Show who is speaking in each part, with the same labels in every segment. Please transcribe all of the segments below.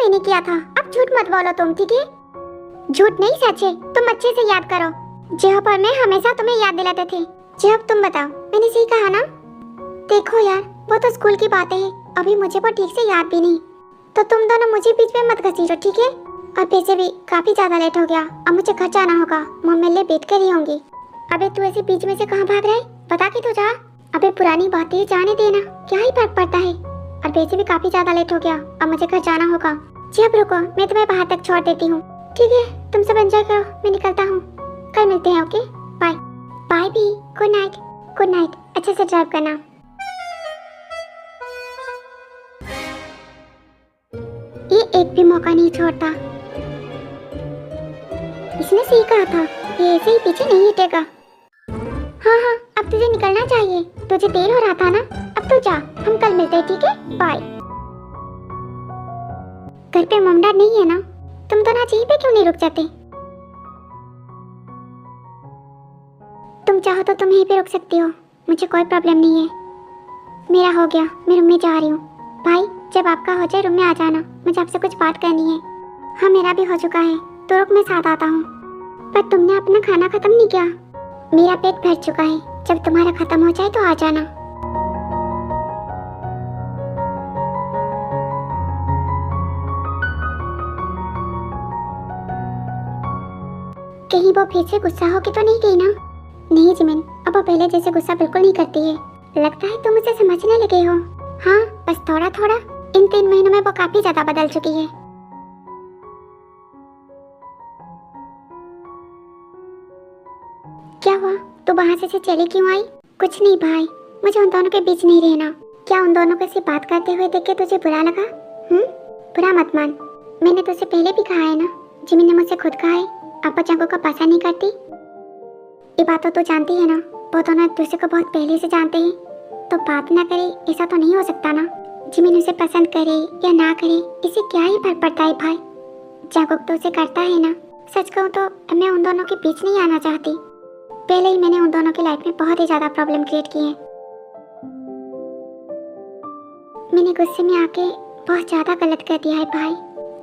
Speaker 1: मैंने किया था। अब झूठ मत बोलो तुम, ठीक है? झूठ नहीं, सच है। तुम अच्छे से याद करो। जेहब और मैं हमेशा तुम्हें याद दिलाते थे। जेहब तुम बताओ, मैंने सही कहा ना? देखो यार, वो तो स्कूल की बातें हैं, अभी मुझे वो ठीक से याद भी नहीं। तो तुम दोनों मुझे बीच में मत घसीटो, ठीक है? और वैसे भी काफी ज्यादा लेट हो गया, अब मुझे घर जाना होगा। मम्मी ले वेट कर रही होंगी। अबे तू ऐसे बीच में से कहाँ भाग रहा है? बता के तो जा। अबे पुरानी बातें जाने देना, क्या ही फर्क पड़ता है। और वैसे भी काफी ज्यादा लेट हो गया, अब मुझे घर जाना होगा। जी अब रुको, मैं तुम्हें बाहर तक छोड़ देती हूँ। ठीक है, तुम सब एंजॉय करो, मैं निकलता हूँ। कल मिलते हैं, ओके? बाय बाय भी। Good night. गुड नाइट, अच्छे से ड्राइव करना। ये एक भी मौका नहीं छोड़ता। इसने सही कहा था, ये ऐसे ही पीछे नहीं हटेगा। हाँ हाँ, अब तुझे निकलना चाहिए, तुझे देर हो रहा था ना। अब तो जा, हम कल मिलते हैं, ठीक है? बाय। घर पे मम्मी डैड नहीं है ना? तुम तो ना यहीं पे क्यों नहीं रुक जाते? तुम चाहो तो तुम यहीं पे रुक सकती हो, मुझे कोई प्रॉब्लम नहीं है। मेरा हो गया, मैं रूम में जा रही हूँ। भाई, जब आपका हो जाए रूम में आ जाना, मुझे आपसे कुछ बात करनी है। हाँ, मेरा भी हो चुका है, तो रुक, मैं साथ आता हूँ। पर तुमने अपना खाना खत्म नहीं किया। मेरा पेट भर चुका है, जब तुम्हारा खत्म हो जाए तो आ जाना। कहीं वो फिर से गुस्सा होके तो नहीं गई ना? नहीं जिमिन, अब वो पहले जैसे गुस्सा बिल्कुल नहीं करती है। लगता है तुम उसे समझने लगे हो। हाँ, बस थोड़ा थोड़ा। इन 3 महीनों में वो काफी ज्यादा बदल चुकी है। क्या हुआ? तू वहाँ से चली क्यों आई? कुछ नहीं भाई, मुझे उन दोनों के बीच नहीं रहना। क्या उन दोनों को ऐसी बात करते हुए देख के तुझे बुरा लगा? बुरा मत मान, मैंने तुझसे पहले भी कहा है ना। जिमिन ने मुझसे खुद कहा है, आप चांगो का पता नहीं करती। ये बात तो तू जानती है ना, वो दोनों एक दूसरे को बहुत पहले से जानते हैं, तो बात ना करे ऐसा तो नहीं हो सकता ना। जिमिन उसे पसंद करे या ना करे, इसे क्या ही फर्क पड़ता है भाई। जागरूक तो उसे करता है ना। सच कहूँ तो मैं उन दोनों के बीच नहीं आना चाहती। पहले ही मैंने उन दोनों की लाइफ में बहुत ही ज्यादा प्रॉब्लम क्रिएट की है। मैंने गुस्से में आके बहुत ज्यादा गलत कर दिया है भाई।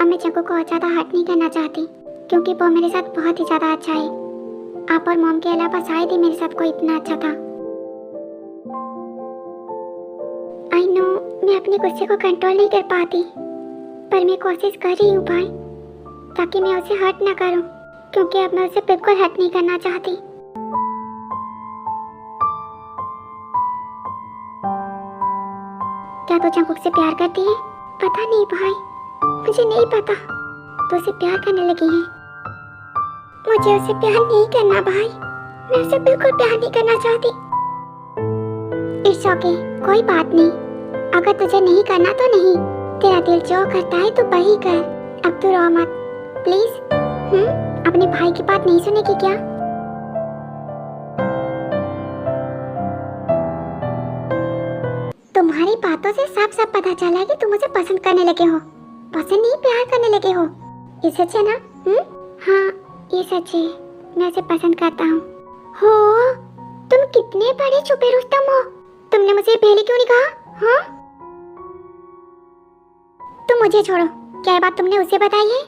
Speaker 1: अब मैं जगह को और ज्यादा हर्ट नहीं करना चाहती, क्योंकि वो मेरे साथ बहुत ही ज्यादा अच्छा है। आप और मॉम के अलावा शायद ही मेरे साथ कोई इतना अच्छा था। आई नो, मैं अपने गुस्से को कंट्रोल नहीं कर पाती, पर मैं कोशिश कर रही हूँ भाई, ताकि मैं उसे हर्ट ना करूँ, क्योंकि अब मैं उसे बिल्कुल हर्ट नहीं करना चाहती। क्या तू जंकुक से प्यार करती है? पता नहीं भाई, मुझे नहीं पता। तो उसे प्यार करने लगी है। मुझे उसे प्यार नहीं करना भाई, मैं उसे बिल्कुल प्यार नहीं करना चाहती। इट्स ओके, कोई बात नहीं। अगर तुझे नहीं करना तो नहीं, तेरा दिल जो करता है तो वही कर। अब तू रो मत प्लीज। अपने भाई की बात नहीं सुनेगी क्या? तुम्हारी बातों से साफ साफ पता चला है कि तुम मुझे पसंद करने लगे हो। पसंद नहीं, प्यार करने लगे हो। ये सच है ना? हाँ, ये सच है, मैं उसे पसंद करता हूँ। हो, तुम कितने बड़े छुपे रुस्तम हो। तुमने मुझे पहले क्यों नहीं कहा? हाँ, तुम मुझे छोड़ो, क्या ये बात तुमने उसे बताई है?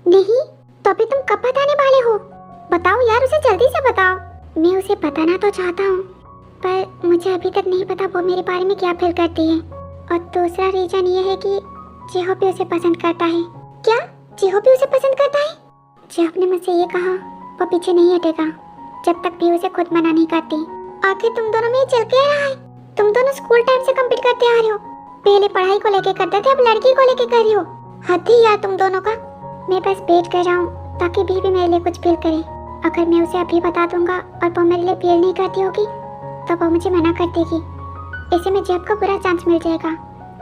Speaker 1: नहीं, तो अभी तुम कब बताने वाले हो? बताओ यार, उसे जल्दी से बताओ। मैं उसे बताना तो चाहता हूँ, पर मुझे अभी तक नहीं पता वो मेरे बारे में क्या फील करती है। और दूसरा रीजन ये है कि जेहो भी उसे पसंद करता है। क्या जेहो भी उसे पसंद करता है? जेहो ने मुझसे ये कहा, वो पीछे नहीं हटेगा जब तक भी उसे खुद मना नहीं करती। आखिर तुम दोनों में ये चल क्या रहा है? तुम दोनों स्कूल टाइम से कम्पीट करते आ रहे हो। पहले पढ़ाई को लेके करते थे, अब लड़की को लेके कर रही हो। हद ही यार तुम दोनों का। मैं बस वेट कर रहा हूँ ताकि भी मेरे लिए कुछ फील करे। अगर मैं उसे अभी बता दूंगा और वो मेरे लिए फील नहीं करती होगी, तो वो मुझे मना कर देगी। ऐसे में जब को बुरा चांस मिल जाएगा,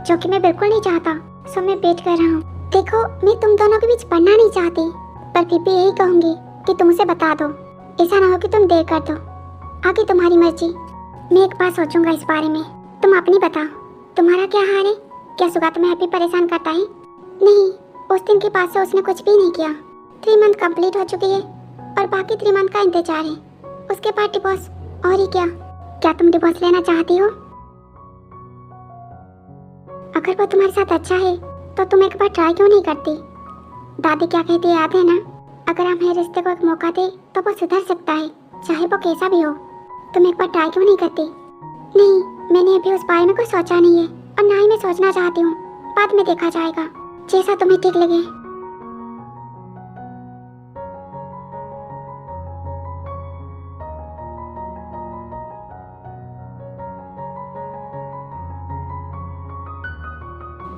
Speaker 1: जो कि मैं बिल्कुल नहीं चाहता। सो मैं वेट कर रहा हूँ। देखो, मैं तुम दोनों के बीच पढ़ना नहीं चाहती, पर फिर भी यही कहूँगी कि तुम उसे बता दो। ऐसा ना हो कि तुम देर कर दो। आगे तुम्हारी मर्जी, मैं एक बार सोचूंगा इस बारे में। तुम अपनी बताओ, तुम्हारा क्या हाल है? क्या सुगा तुम्हें अभी परेशान करता है? नहीं, उस दिन के बाद से उसने कुछ भी नहीं किया। 3 मंथ कंप्लीट हो चुकी है और बाकी 3 मंथ का इंतजार है। उसके बाद डिवोर्स। और ही क्या तुम डिवोर्स लेना चाहती हो? अगर वो तुम्हारे साथ अच्छा है तो तुम एक बार ट्राई क्यों नहीं करती? दादी क्या कहती है याद है ना? अगर हम हर रिश्ते को एक मौका दे तो वो सुधर सकता है, चाहे वो कैसा भी हो। तुम एक बार ट्राई क्यों नहीं करती? नहीं, मैंने अभी उस बारे में कुछ सोचा नहीं है और ना ही मैं सोचना चाहती हूँ। बाद में देखा जाएगा, जैसा तुम्हें ठीक लगे।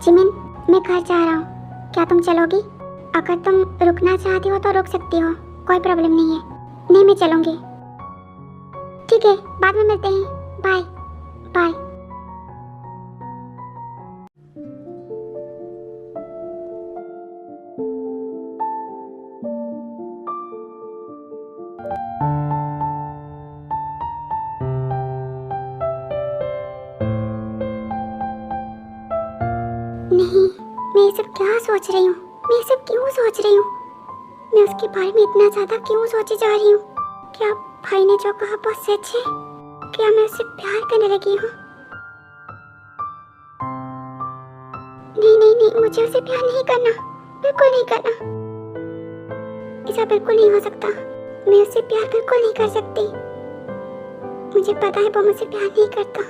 Speaker 1: जिमिन, मैं घर जा रहा हूँ, क्या तुम चलोगी? अगर तुम रुकना चाहती हो तो रुक सकती हो, कोई प्रॉब्लम नहीं है। नहीं, मैं चलूँगी। ठीक है, बाद में मिलते हैं। Bye bye. नहीं, मैं ये सब क्या सोच रही हूँ? मैं ये सब क्यों सोच रही हूँ? मैं उसके बारे में इतना ज़्यादा क्यों सोची जा रही हूँ? क्या भाई ने जो कहा वो सच है? क्या मैं उससे प्यार करने लगी हूँ? नहीं नहीं नहीं, मुझे उससे प्यार नहीं करना, बिल्कुल नहीं करना। ऐसा बिल्कुल नहीं हो सकता। मैं उससे प्यार बिल्कुल नहीं कर सकती। मुझे पता है वो मुझसे प्यार नहीं करता।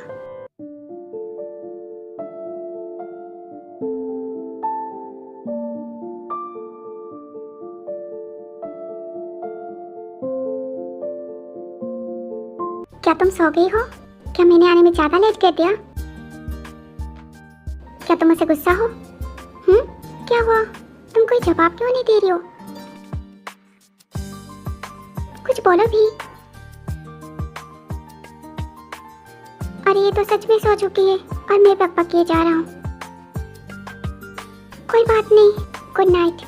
Speaker 1: क्या तुम सो गई हो? क्या मैंने आने में ज्यादा लेट कर दिया? क्या तुम मुझसे गुस्सा हो? क्या हुआ? तुम कोई जवाब क्यों नहीं दे रही हो? कुछ बोलो भी। अरे ये तो सच में सो चुकी है और मैं बकबक किए जा रहा हूँ। कोई बात नहीं, गुड नाइट।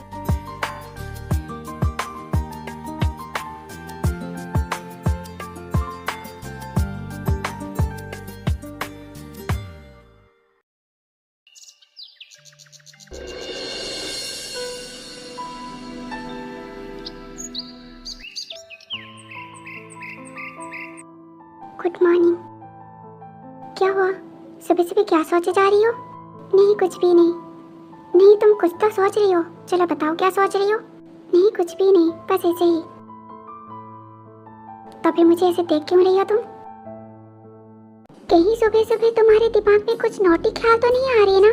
Speaker 1: Good morning. क्या हुआ? सुबह सुबह क्या सोचे जा रही हो? नहीं, कुछ भी नहीं। नहीं, तुम कुछ तो सोच रही हो। चलो बताओ क्या सोच रही हो? नहीं, कुछ भी नहीं, बस ऐसे ही। तो फिर मुझे ऐसे देख क्यों रही हो तुम? कहीं सुबह सुबह तुम्हारे दिमाग में कुछ नौटी ख्याल तो नहीं आ रही है ना?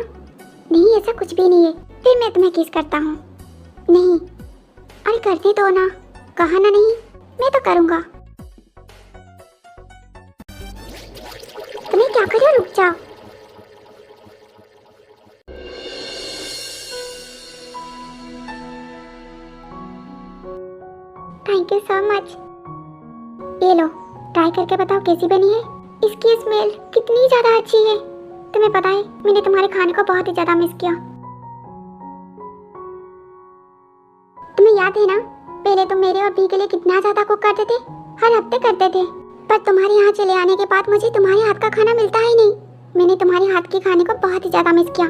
Speaker 1: नहीं, ऐसा कुछ भी नहीं है। फिर मैं तुम्हें किस करता हूँ? नहीं, अरे करने दो ना, कहा ना नहीं, मैं तो करूँगा। तुम्हें क्या करो, रुक जाओ। Thank you so much. ये लो, ट्राई करके बताओ कैसी बनी है। इसकी स्मेल कितनी ज्यादा अच्छी है। तुम्हें पता है मैंने तुम्हारे खाने को बहुत ही ज्यादा मिस किया। तुम्हें याद है ना, पहले तुम मेरे और भी के लिए कितना ज्यादा कुक करते थे, हर हफ्ते करते थे। पर तुम्हारे यहाँ चले आने के बाद मुझे तुम्हारे हाथ का खाना मिलता ही नहीं। मैंने तुम्हारे हाथ के खाने को बहुत ही ज्यादा मिस किया।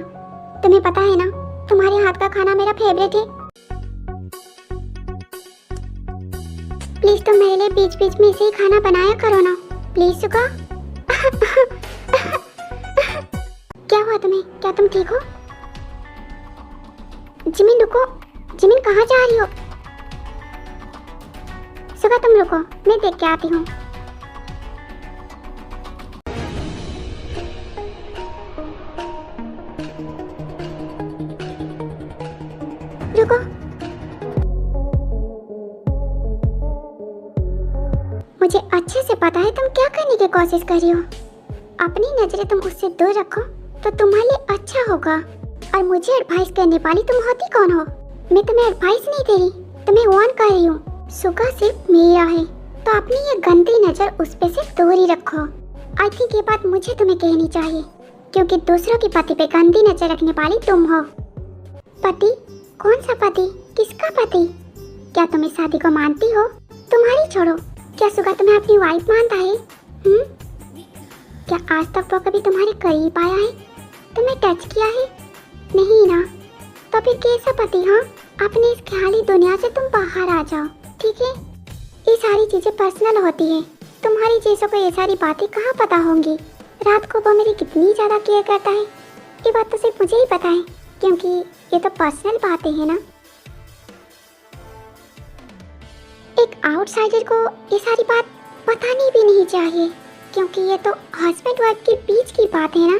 Speaker 1: तुम्हें पता है ना, तुम्हारे हाथ का खाना मेरा फेवरेट है। प्लीज तुम मेरे लिए बीच बीच में ऐसे ही खाना बनाया करो ना, प्लीज सुगा। क्या हुआ तुम्हें? क्या तुम ठीक हो? जिमिन रुको, जिमिन कहाँ जा रही हो? सुगा तुम रुको, मैं देख के आती हूँ। रुको, मुझे अच्छे से पता है तुम क्या करने की कोशिश कर रही हो। अपनी नजरें तुम उससे दूर रखो तो तुम्हारे लिए अच्छा होगा। और मुझे एडवाइस करने वाली तुम होती कौन हो? मैं तुम्हें एडवाइस नहीं दे रही, तुम्हें वार्न कर रही हूँ। सुगा सिर्फ मेरा है, तो अपनी ये गंदी नजर उस पे से दूर ही रखो। आई थिंक ये बात मुझे तुम्हें कहनी चाहिए, क्योंकि दूसरों की पति पे गंदी नजर रखने वाली तुम हो। पति? कौन सा पति? किसका पति? क्या तुम इस शादी को मानती हो? तुम्हारी छोड़ो, क्या सुगा तुम्हें अपनी वाइफ मानता है? क्या आज तक वो कभी तुम्हारे करीब आया है, तुम्हें टच किया है? नहीं ना, तो फिर कैसा पति? हाँ, अपनी इस ख्याली दुनिया से तुम बाहर आ जाओ, ठीक है? ये सारी चीजें पर्सनल होती है। तुम्हारी जैसों को ये सारी बातें कहाँ पता होंगी। रात को वो मेरी कितनी ज्यादा केयर करता है, ये बात तो सिर्फ मुझे ही पता है, क्योंकि ये तो पर्सनल बातें हैं ना। एक आउटसाइडर को ये सारी बात बतानी भी नहीं चाहिए, क्योंकि ये तो हस्बैंड वाइफ के बीच की बात है ना।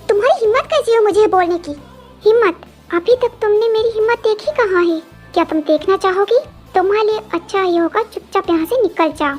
Speaker 1: तुम्हारी हिम्मत कैसी हो मुझे बोलने की? हिम्मत? अभी तक तुमने मेरी हिम्मत देखी कहाँ है? क्या तुम देखना चाहोगी? तुम्हारे लिए अच्छा ही होगा चुपचाप यहाँ से निकल जाओ।